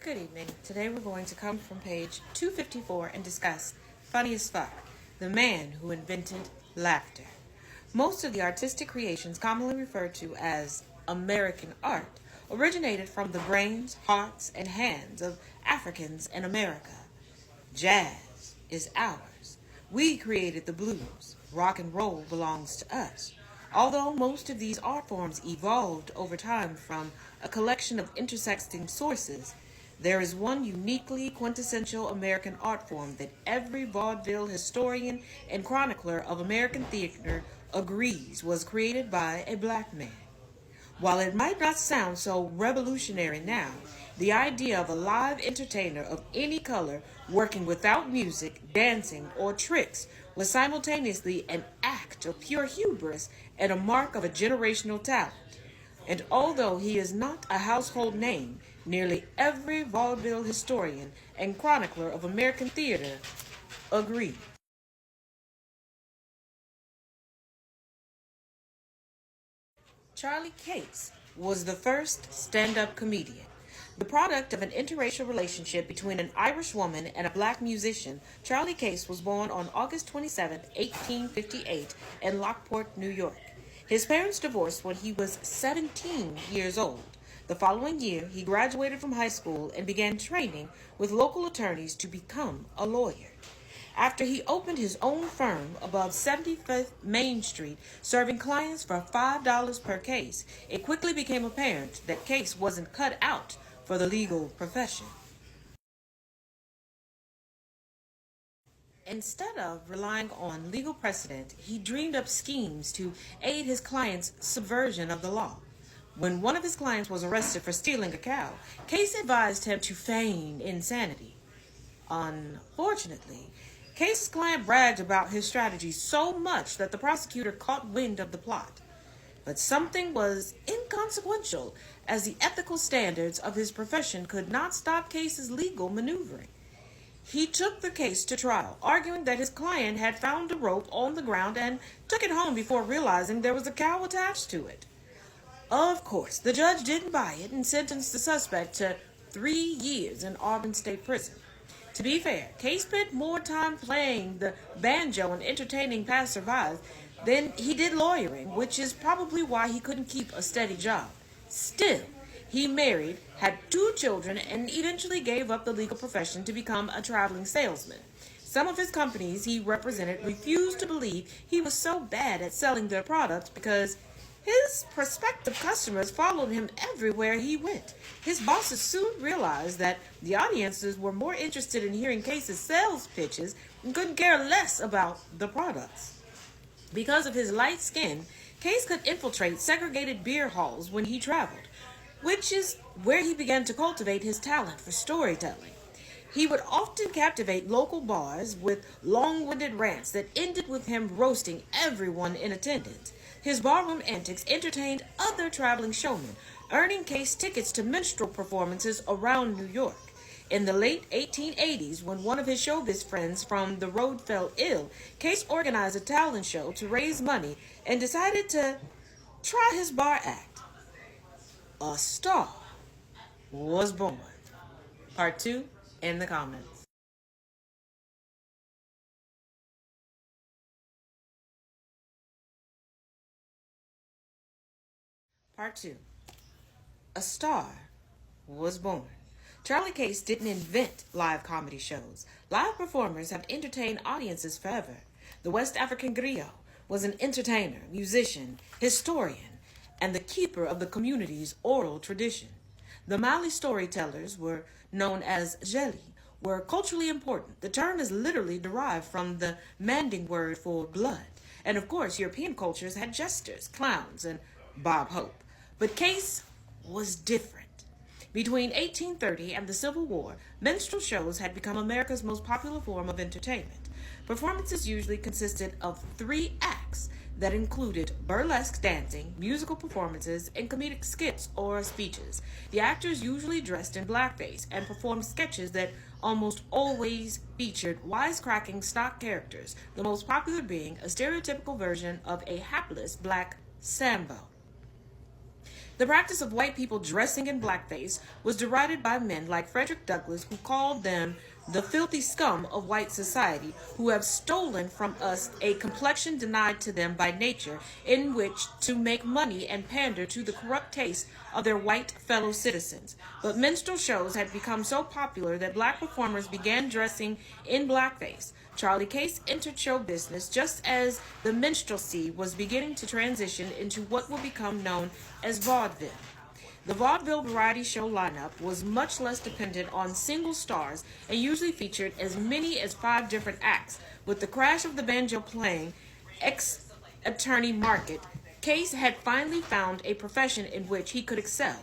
Good evening. Today we're going to come from page 254 and discuss Funny as Fuck, the man who invented laughter. Most of the artistic creations commonly referred to as American art originated from the brains, hearts, and hands of Africans in America. Jazz is ours. We created the blues. Rock and roll belongs to us. Although most of these art forms evolved over time from a collection of intersecting sources, there is one uniquely quintessential American art form that every vaudeville historian and chronicler of American theater agrees was created by a black man. While it might not sound so revolutionary now, the idea of a live entertainer of any color working without music, dancing, or tricks was simultaneously an act of pure hubris and a mark of a generational talent. And although he is not a household name, nearly every vaudeville historian and chronicler of American theater agree. Charlie Case was the first stand-up comedian. The product of an interracial relationship between an Irish woman and a black musician, Charlie Case was born on August 27, 1858, in Lockport, New York. His parents divorced when he was 17 years old. The following year, he graduated from high school and began training with local attorneys to become a lawyer. After he opened his own firm above 75th Main Street, serving clients for $5 per case, it quickly became apparent that Case wasn't cut out for the legal profession. Instead of relying on legal precedent, he dreamed up schemes to aid his client's subversion of the law. When one of his clients was arrested for stealing a cow, Case advised him to feign insanity. Unfortunately, Case's client bragged about his strategy so much that the prosecutor caught wind of the plot. But something was inconsequential, as the ethical standards of his profession could not stop Case's legal maneuvering. He took the case to trial, arguing that his client had found a rope on the ground and took it home before realizing there was a cow attached to it. Of course, the judge didn't buy it and sentenced the suspect to 3 years in Auburn State Prison. To be fair, Case spent more time playing the banjo and entertaining passersby than he did lawyering, which is probably why he couldn't keep a steady job. Still, he married, had 2 children, and eventually gave up the legal profession to become a traveling salesman. Some of his companies he represented refused to believe he was so bad at selling their products because his prospective customers followed him everywhere he went. His bosses soon realized that the audiences were more interested in hearing Case's sales pitches and couldn't care less about the products. Because of his light skin, Case could infiltrate segregated beer halls when he traveled, which is where he began to cultivate his talent for storytelling. He would often captivate local bars with long-winded rants that ended with him roasting everyone in attendance. His barroom antics entertained other traveling showmen, earning Case tickets to minstrel performances around New York. In the late 1880s, when one of his showbiz friends from the road fell ill, Case organized a talent show to raise money and decided to try his bar act. A star was born. Part 2 in the comments. Part 2. A star was born. Charlie Case didn't invent live comedy shows. Live performers have entertained audiences forever. The West African griot was an entertainer, musician, historian, and the keeper of the community's oral tradition. The Mali storytellers, were known as Jeli, were culturally important. The term is literally derived from the Manding word for blood. And of course, European cultures had jesters, clowns, and Bob Hope. But Case was different. Between 1830 and the Civil War, minstrel shows had become America's most popular form of entertainment. Performances usually consisted of 3 acts that included burlesque dancing, musical performances, and comedic skits or speeches. The actors usually dressed in blackface and performed sketches that almost always featured wisecracking stock characters, the most popular being a stereotypical version of a hapless black Sambo. The practice of white people dressing in blackface was derided by men like Frederick Douglass, who called them the filthy scum of white society, who have stolen from us a complexion denied to them by nature, in which to make money and pander to the corrupt taste of their white fellow citizens. But minstrel shows had become so popular that black performers began dressing in blackface. Charlie Case entered show business just as the minstrelsy was beginning to transition into what would become known as vaudeville. The vaudeville variety show lineup was much less dependent on single stars and usually featured as many as 5 different acts. With the crash of the banjo playing ex-attorney market, Case had finally found a profession in which he could excel.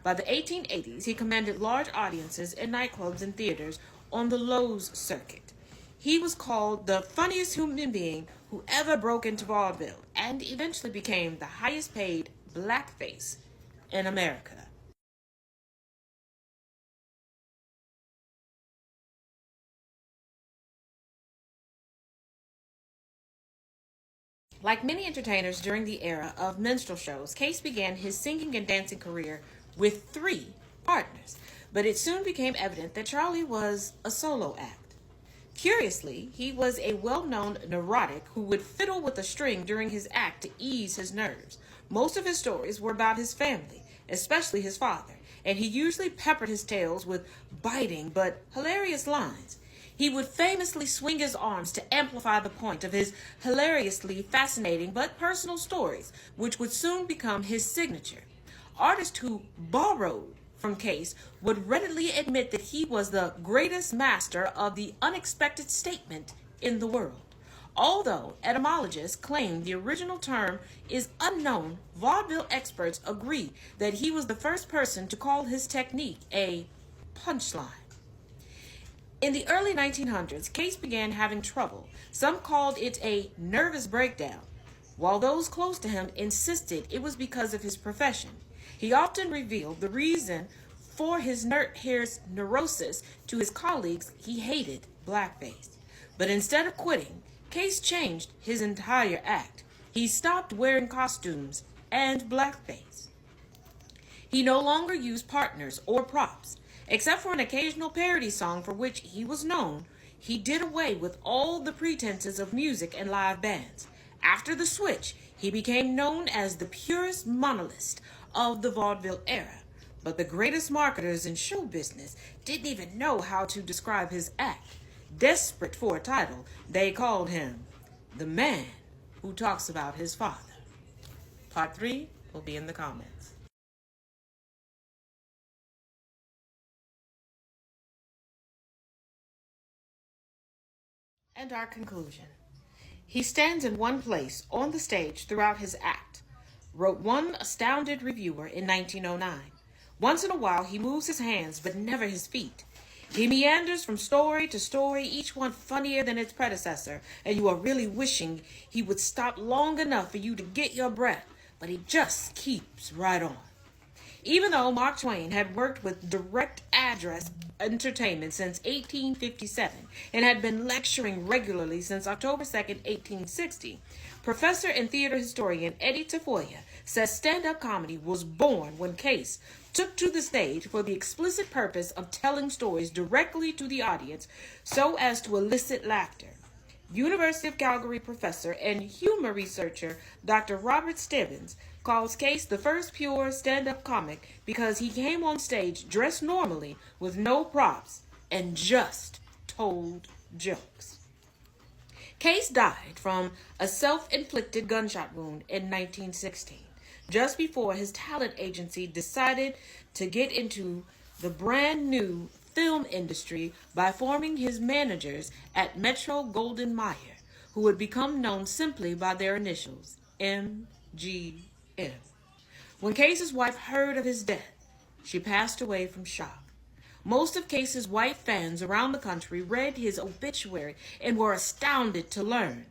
By the 1880s, he commanded large audiences in nightclubs and theaters on the Loew's circuit. He was called the funniest human being who ever broke into vaudeville and eventually became the highest paid blackface in America. Like many entertainers during the era of minstrel shows, Case began his singing and dancing career with 3 partners, but it soon became evident that Charlie was a solo act. Curiously, he was a well-known neurotic who would fiddle with a string during his act to ease his nerves. Most of his stories were about his family, especially his father, and he usually peppered his tales with biting but hilarious lines. He would famously swing his arms to amplify the point of his hilariously fascinating but personal stories, which would soon become his signature. Artists who borrowed from Case would readily admit that he was the greatest master of the unexpected statement in the world. Although etymologists claim the original term is unknown, vaudeville experts agree that he was the first person to call his technique a punchline. In the early 1900s, Case began having trouble. Some called it a nervous breakdown, while those close to him insisted it was because of his profession. He often revealed the reason for his neurosis to his colleagues. He hated blackface. But instead of quitting, Case changed his entire act. He stopped wearing costumes and blackface. He no longer used partners or props. Except for an occasional parody song for which he was known, he did away with all the pretenses of music and live bands. After the switch, he became known as the purest monolith of the vaudeville era. But the greatest marketers in show business didn't even know how to describe his act. Desperate for a title, they called him the man who talks about his father. Part 3 will be in the comments. And our conclusion. He stands in one place on the stage throughout his act, wrote one astounded reviewer in 1909. Once in a while, he moves his hands, but never his feet. He meanders from story to story, each one funnier than its predecessor, and you are really wishing he would stop long enough for you to get your breath, but he just keeps right on. Even though Mark Twain had worked with Direct Address Entertainment since 1857 and had been lecturing regularly since October 2nd, 1860, professor and theater historian Eddie Tafoya says stand-up comedy was born when Case took to the stage for the explicit purpose of telling stories directly to the audience so as to elicit laughter. University of Calgary professor and humor researcher Dr. Robert Stebbins calls Case the first pure stand-up comic because he came on stage dressed normally with no props and just told jokes. Case died from a self-inflicted gunshot wound in 1916, just before his talent agency decided to get into the brand new film industry by forming his managers at Metro-Goldwyn-Mayer, who would become known simply by their initials, MGM. When Case's wife heard of his death, she passed away from shock. Most of Case's white fans around the country read his obituary and were astounded to learn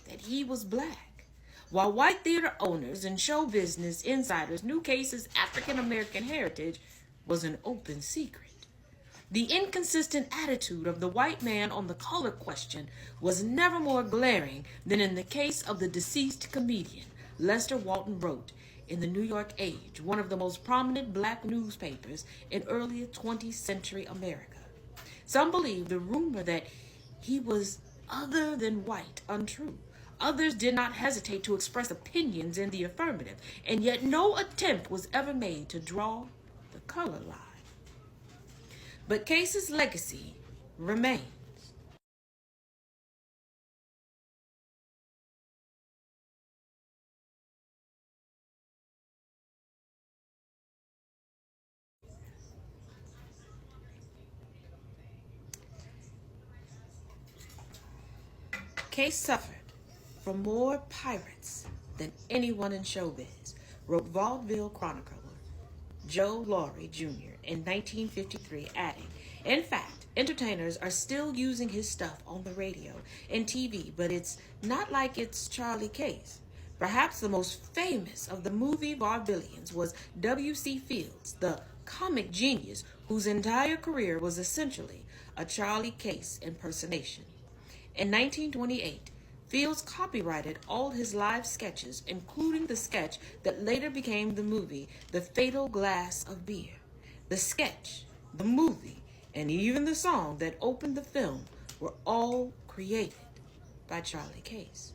that he was black, while white theater owners and show business insiders knew Case's African-American heritage was an open secret. The inconsistent attitude of the white man on the color question was never more glaring than in the case of the deceased comedian. Lester Walton wrote, in the New York Age, one of the most prominent black newspapers in early 20th century America. Some believe the rumor that he was other than white untrue. Others did not hesitate to express opinions in the affirmative, and yet no attempt was ever made to draw the color line. But Case's legacy remains. Case suffered from more pirates than anyone in showbiz, wrote vaudeville chronicler Joe Laurie Jr. in 1953, adding, "In fact, entertainers are still using his stuff on the radio and TV, but it's not like it's Charlie Case." Perhaps the most famous of the movie vaudevillians was W.C. Fields, the comic genius whose entire career was essentially a Charlie Case impersonation. In 1928, Fields copyrighted all his live sketches, including the sketch that later became the movie The Fatal Glass of Beer. The sketch, the movie, and even the song that opened the film were all created by Charlie Case.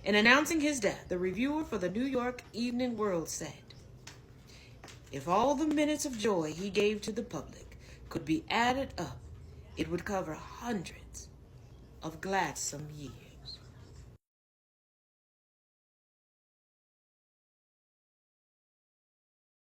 In announcing his death, the reviewer for the New York Evening World said, "If all the minutes of joy he gave to the public could be added up, it would cover hundreds of gladsome years."